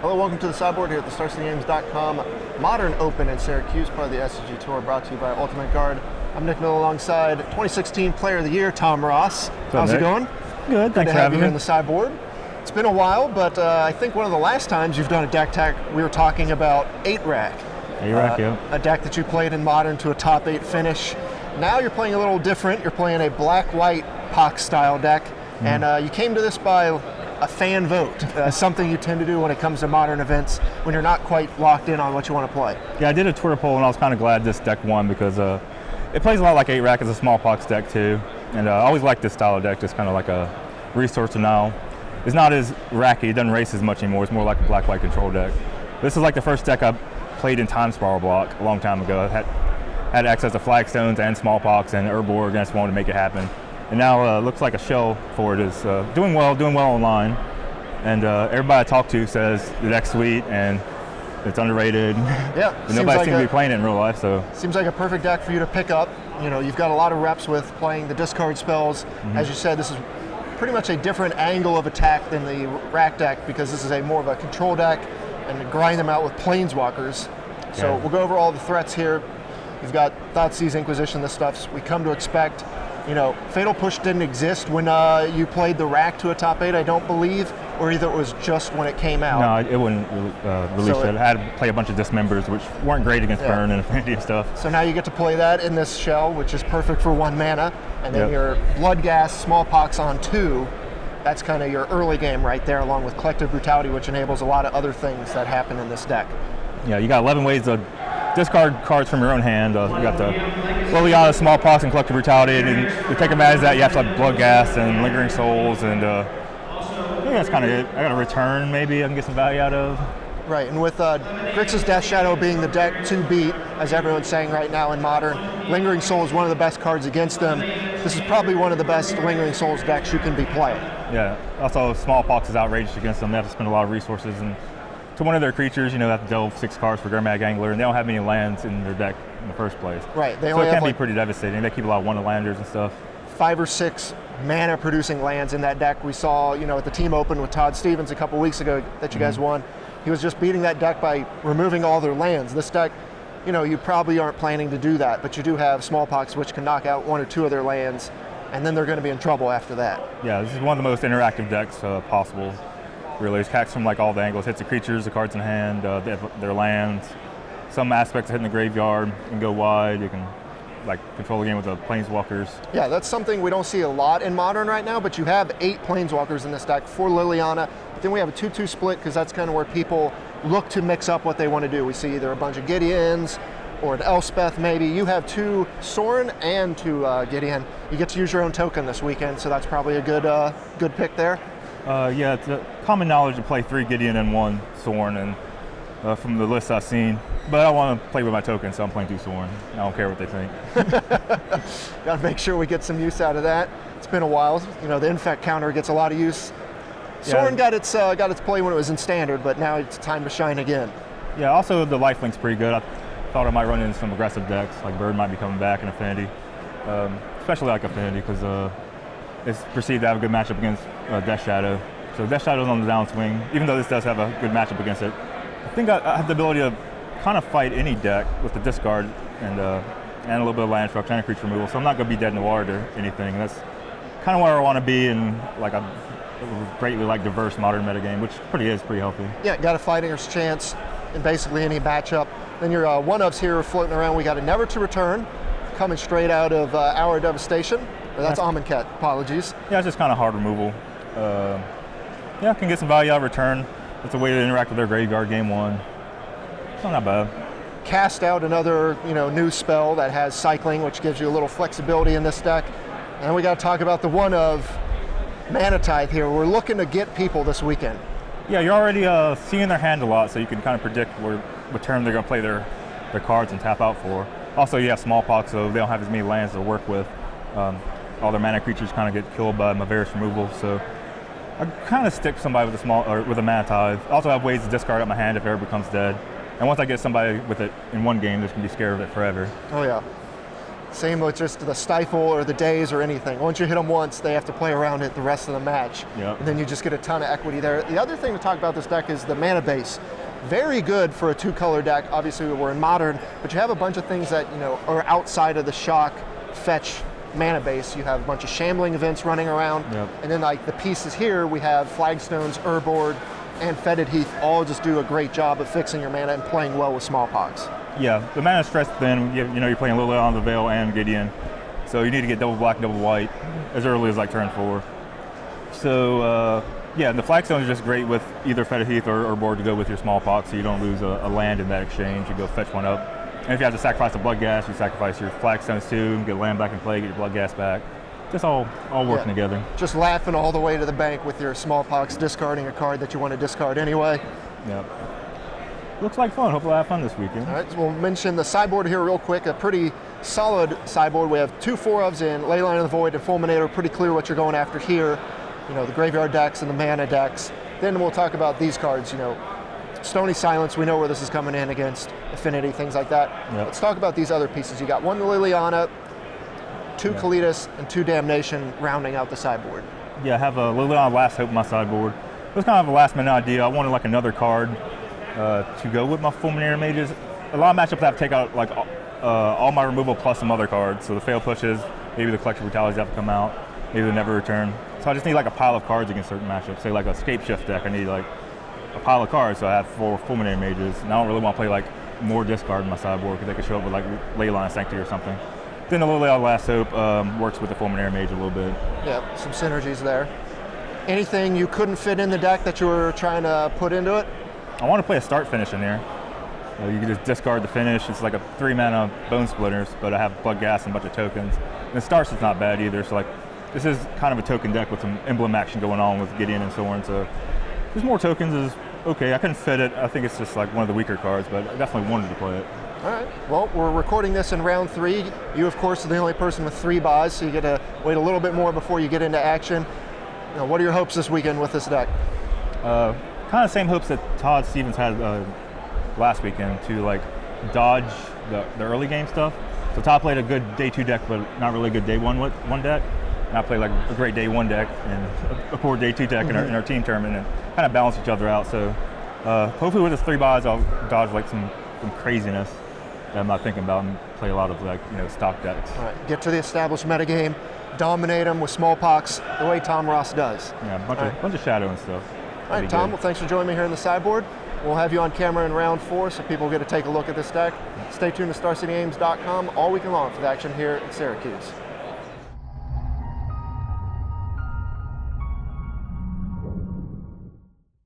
Hello, welcome to the sideboard here at the StarCityGames.com Modern Open in Syracuse, part of the SCG Tour, brought to you by Ultimate Guard. I'm Nick Miller alongside 2016 Player of the Year, Tom Ross. How's it going? here in the sideboard. It's been a while, but I think one of the last times you've done a deck tech, we were talking about 8-Rack. 8-Rack, yeah. A deck that you played in Modern to a top 8 finish. Now you're playing a little different. You're playing a black-white Pox style deck, and you came to this by a fan vote, something you tend to do when it comes to Modern events when you're not quite locked in on what you want to play. Yeah, I did a Twitter poll and I was kind of glad this deck won because it plays a lot like 8-Rack as a Smallpox deck too. And I always liked this style of deck, just kind of like a resource denial. It's not as racky, it doesn't race as much anymore, it's more like a black-white control deck. This is like the first deck I played in Time Spiral Block a long time ago. I had access to Flagstones and Smallpox and Urborg, and I just wanted to make it happen. And now looks like a shell for it is doing well online. And everybody I talk to says the deck's sweet and it's underrated. Yeah. Nobody seems to be playing it in real life, so. Seems like a perfect deck for you to pick up. You know, you've got a lot of reps with playing the discard spells. As you said, this is pretty much a different angle of attack than the rack deck because this is a more of a control deck and to grind them out with planeswalkers. So we'll go over all the threats here. You've got Thoughtseize, Inquisition, this stuff we come to expect. You know, Fatal Push didn't exist when you played the rack to a top 8, I don't believe, or either it was just when it came out. No, it wouldn't release it. I had to play a bunch of Dismembers, which weren't great against Burn and Affinity and stuff. So now you get to play that in this shell, which is perfect for 1 mana, and then your Bloodghast, Smallpox on 2, that's kind of your early game right there, along with Collective Brutality, which enables a lot of other things that happen in this deck. Yeah, you got 11 ways to discard cards from your own hand. You got the Liliana, Smallpox, and Collective Brutality, and to take advantage of that, you have to have Bloodghast and Lingering Souls, and I think that's kind of it. I got a return, maybe I can get some value out of. Right, and with Grixis Death Shadow being the deck to beat, as everyone's saying right now in Modern, Lingering Soul is one of the best cards against them. This is probably one of the best Lingering Souls decks you can be playing. Yeah, also Smallpox is outrageous against them. They have to spend a lot of resources, and to one of their creatures, you know, they have to delve 6 cards for Gurmag Angler, and they don't have any lands in their deck in the first place. Right, so it can be pretty devastating. They keep a lot of one-landers and stuff. 5 or 6 mana producing lands in that deck. We saw, you know, at the team open with Todd Stevens a couple weeks ago that you guys won. He was just beating that deck by removing all their lands. This deck, you know, you probably aren't planning to do that, but you do have Smallpox, which can knock out 1 or 2 of their lands, and then they're going to be in trouble after that. Yeah, this is one of the most interactive decks possible. Really, it attacks from like all the angles, hits the creatures, the cards in hand, their lands. Some aspects of hitting the graveyard, you can go wide, you can like control the game with the planeswalkers. Yeah, that's something we don't see a lot in Modern right now, but you have 8 planeswalkers in this deck for Liliana. But then we have a 2-2 split because that's kind of where people look to mix up what they want to do. We see either a bunch of Gideons or an Elspeth maybe. You have 2 Sorin and 2 Gideon. You get to use your own token this weekend, so that's probably a good pick there. Yeah, it's a common knowledge to play 3 Gideon and 1 Sorin, and from the list I've seen. But I want to play with my token, so I'm playing 2 Sorin. I don't care what they think. Got to make sure we get some use out of that. It's been a while. You know, the Infect counter gets a lot of use. Sorin got its play when it was in Standard, but now it's time to shine again. Yeah, also the lifelink's pretty good. I thought I might run into some aggressive decks, like Bird might be coming back in Affinity. Especially like Affinity, because it's perceived to have a good matchup against Death Shadow. So Death Shadow's on the downswing, even though this does have a good matchup against it. I think I have the ability to kind of fight any deck with the discard and a little bit of land destruction and creature removal, so I'm not going to be dead in the water or anything. That's kind of where I want to be in like a greatly like diverse Modern metagame, which is pretty healthy. Yeah, got a fighter's chance in basically any matchup. Then your one-ofs here floating around. We got a Never to Return coming straight out of Hour of Devastation. That's Amonkhet, apologies. Yeah, it's just kind of hard removal. Yeah, can get some value out of return. It's a way to interact with their graveyard game 1. It's not bad. Cast out another, new spell that has cycling, which gives you a little flexibility in this deck. And we got to talk about the one of Mana Tithe here. We're looking to get people this weekend. Yeah, you're already seeing their hand a lot, so you can kind of predict what turn they're going to play their cards and tap out for. Also, you have Smallpox, so they don't have as many lands to work with. All their mana creatures kind of get killed by Maverick's removal, so I kind of stick somebody with a Mana Tithe. I also have ways to discard out my hand if it ever becomes dead. And once I get somebody with it in one game, they're going to be scared of it forever. Oh yeah. Same with just the stifle or the daze or anything. Once you hit them once, they have to play around it the rest of the match. Yep. And then you just get a ton of equity there. The other thing to talk about this deck is the mana base. Very good for a 2-color deck. Obviously we're in Modern, but you have a bunch of things that are outside of the shock, fetch, mana base. You have a bunch of shambling events running around. Yep. And then like the pieces here, we have Flagstones, Urboard, and Fetid Heath all just do a great job of fixing your mana and playing well with Smallpox. Yeah, the mana stress then, you're playing Lily on the Veil and Gideon. So you need to get double black, double white as early as like turn 4. So yeah, the Flagstones are just great with either Fetid Heath or Urboard to go with your Smallpox, so you don't lose a land in that exchange. You go fetch one up. And if you have to sacrifice a Blood Gas, you sacrifice your Flagstones too, get land back in play, get your Blood Gas back. Just all working together. Just laughing all the way to the bank with your Smallpox, discarding a card that you want to discard anyway. Yep. Looks like fun. Hopefully I have fun this weekend. All right, so we'll mention the sideboard here real quick. A pretty solid sideboard. We have 2 4-ofs in Leyline of the Void and Fulminator. Pretty clear what you're going after here. The graveyard decks and the mana decks. Then we'll talk about these cards. Stony Silence, we know where this is coming in against Affinity, things like that. Yep. Let's talk about these other pieces. You got 1 Liliana, 2 Kalitas, and 2 Damnation rounding out the sideboard. Yeah, I have a Liliana Last Hope in my sideboard. It was kind of a last minute idea. I wanted like another card to go with my Fulminator Mages. A lot of matchups I have to take out like all my removal plus some other cards. So the Fail Pushes, maybe the Collective Brutalities have to come out, maybe the Never Return. So I just need like a pile of cards against certain matchups. Say like a Scape Shift deck, I need like a pile of cards, so I have 4 Fulminator Mages. And I don't really want to play like more discard in my sideboard because they could show up with like Leyline Sanctity or something. Then the Liliana Last Hope works with the Fulminator Mage a little bit. Yeah, some synergies there. Anything you couldn't fit in the deck that you were trying to put into it? I want to play a Start Finish in there. You can just discard the finish. It's like a 3-mana Bone Splitters, but I have Blood Gas and a bunch of tokens. And the Starts is not bad either, so like this is kind of a token deck with some emblem action going on with Gideon and Soren, so there's more tokens is okay. I couldn't fit it. I think it's just like one of the weaker cards, but I definitely wanted to play it. All right, well, we're recording this in round 3. You, of course, are the only person with 3 buys, so you get to wait a little bit more before you get into action. What are your hopes this weekend with this deck? Kind of the same hopes that Todd Stevens had last weekend to like dodge the early game stuff. So Todd played a good day 2 deck, but not really a good day 1 deck. And I played like a great day 1 deck and a poor day 2 deck in our team tournament, and kind of balance each other out. So hopefully with his 3 buys, I'll dodge like some craziness that I'm not thinking about and play a lot of like stock decks. All right, get to the established metagame, dominate them with Smallpox the way Tom Ross does. Yeah, a bunch of shadow and stuff. All right, Tom, well, thanks for joining me here in the sideboard. We'll have you on camera in round 4 so people get to take a look at this deck. Stay tuned to StarCityGames.com all weekend long for the action here in Syracuse.